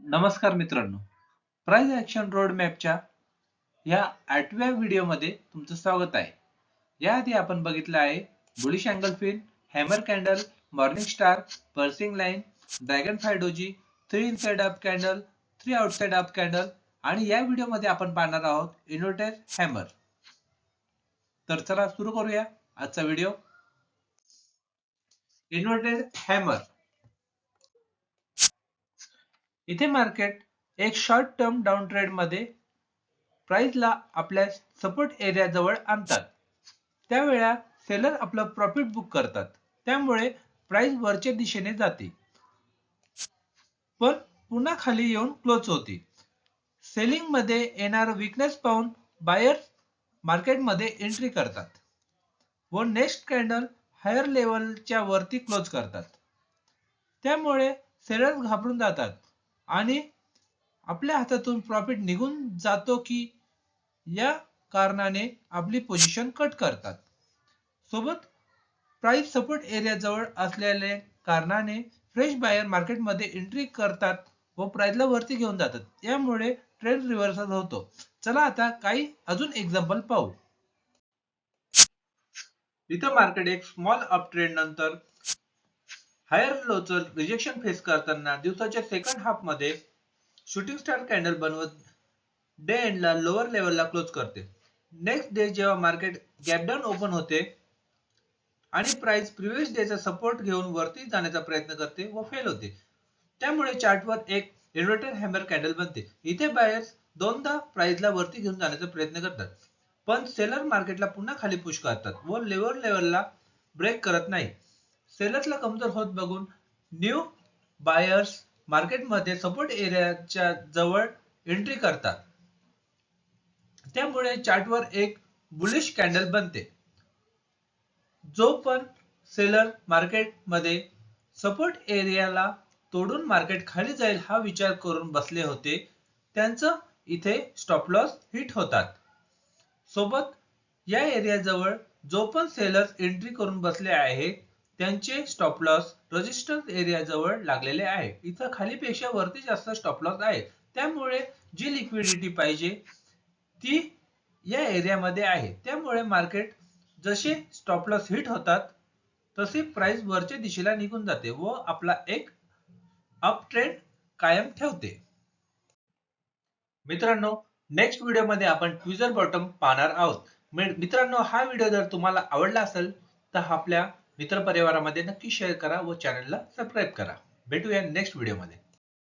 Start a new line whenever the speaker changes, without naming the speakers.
नमस्कार मित्रांनो, price action road मॅपच्या या 8व्या व्हिडिओमध्ये तुमचं स्वागत आहे. याआधी आपण बघितलं आहे bullish engulfing, hammer candle, morning star, piercing line, dragonfly doji, 3 inside up candle, 3 outside up candle आणि या व्हिडिओमध्ये आपण पाहणार आहोत इन्व्हर्टेड हॅमर. तर चला सुरू करूया आजचा व्हिडिओ. Inverted hammer. इथे मार्केट एक शॉर्ट टर्म डाऊन ट्रेड मध्ये प्राइसला आपल्या सपोर्ट एरिया जवळ आणतात. त्यावेळा सेलर आपलं प्रॉफिट बुक करतात. त्यामुळे प्राइस वरच्या दिशेने जाते, पण पुन्हा खाली येऊन क्लोज होते. सेलिंग मध्ये येणारा वीकनेस पाहून बायर्स मार्केटमध्ये एंट्री करतात व नेक्स्ट कॅन्डल हायर लेवलच्या वरती क्लोज करतात. त्यामुळे सेलर्स घाबरून जातात आणि आपल्या हातातून प्रॉफिट निघून जातो की या कारणाने आपली पोझिशन कट करतात. सोबत प्राइस सपोर्ट एरिया जवळ असलेल्या कारणाने फ्रेश बायर मार्केटमध्ये एंट्री करतात व प्राइसला वरती घेऊन जातात. यामुळे ट्रेंड रिव्हर्सल होतो. चला आता काही अजून एक्झाम्पल पाहू. इथं मार्केट एक स्मॉल अप ट्रेंड नंतर हायर लोचं रिजेक्शन फेस करताना दिवसाच्या सेकंड हाफ मध्ये शूटिंग स्टार कॅन्डल बनवत डे एंडला लोअर लेवलला क्लोज करते. नेक्स्ट डे जेव्हा मार्केट गॅप डाऊन ओपन होते आणि प्राइस प्रिव्हियस डेचा सपोर्ट घेऊन वरती जाण्याचा प्रयत्न करते व फेल होते. त्यामुळे चार्टवर एक इन्व्हर्टेड हॅमर कॅन्डल बनते. इथे बायर्स दोनदा प्राइसला वरती घेऊन जाण्याचा प्रयत्न करतात, पण सेलर मार्केटला पुन्हा खाली पुश करतात व लोअर लेवलला ब्रेक करत नाही. सेलर्सला कमजोर होत बघून न्यू बायर्स मार्केटमध्ये सपोर्ट एरियाच्या जवळ एंट्री करतात. त्यामुळे चार्टवर एक बुलिश कॅन्डल बनते. जो पण सेलर मार्केटमध्ये सपोर्ट एरियाला तोडून मार्केट खाली जाईल हा विचार करून बसले होते, त्यांचं इथे स्टॉप लॉस हिट होतात. सोबत या एरिया जवळ जो पण सेलर्स एंट्री करून बसले आहे त्यांचे स्टॉप लॉस रेजिस्टन्स एरिया जवळ लागलेले आहे. इथं खालीपेक्षा वरती जास्त स्टॉप लॉस आहे. त्यामुळे जी लिक्विडिटी पाहिजे ती या एरियामध्ये आहे. त्यामुळे मार्केट जसे स्टॉप लॉस हिट होतात तसे प्राइस वरच्या दिशेला निघून जाते व आपला एक अप ट्रेंड कायम ठेवते. मित्रांनो, नेक्स्ट व्हिडिओमध्ये आपण ट्विझर बॉटम पाहणार आहोत. मित्रांनो, हा व्हिडिओ जर तुम्हाला आवडला असेल तर आपल्या मित्रपरिवारामध्ये नक्की शेअर करा व चॅनलला सबस्क्राईब करा. भेटूया नेक्स्ट व्हिडिओमध्ये.